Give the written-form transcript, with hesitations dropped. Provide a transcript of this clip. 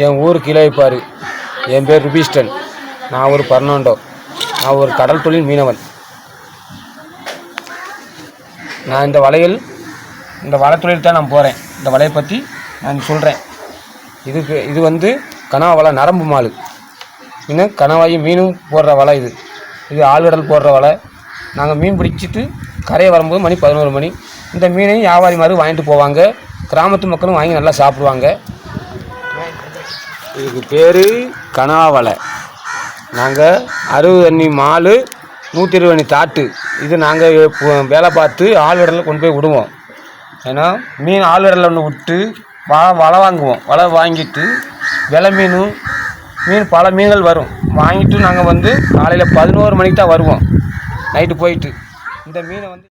என் ஊர் கிளைப்பாரு. என் பேர் ருபீஸ்டன். நான் ஒரு பர்னாண்டோ. நான் ஒரு கடல் தொழில் மீனவன். நான் இந்த வலை தொழில் தான் நான் போகிறேன். இந்த வலையை பற்றி நான் சொல்கிறேன். இது வந்து கனவா வலை, நரம்பு மாலு. இன்னும் கனவாயும் மீனும் போடுற வலை. இது ஆழ்கடல் போடுற வலை. நாங்கள் மீன் பிடிச்சிட்டு கரையை வரும்போது மணி 11 மணி. இந்த மீனையும் வியாபாரி மாதிரி வாங்கிட்டு போவாங்க. கிராமத்து மக்களும் வாங்கி நல்லா சாப்பிடுவாங்க. இதுக்கு பேர் கனவா வலை. நாங்கள் 60 அண்ணி மாலு, 120 அண்ணி தாட்டு. இது நாங்கள் வேலை பார்த்து ஆழ்கடலில் கொண்டு போய் விடுவோம். ஏன்னா மீன் ஆழ்கடலில் ஒன்று விட்டு வலை வாங்குவோம். வலை வாங்கிட்டு விலை மீன் பல மீன்கள் வரும். வாங்கிட்டு நாங்கள் வந்து காலையில் 11 மணிக்கு தான் வருவோம். நைட்டு போயிட்டு இந்த மீனை வந்து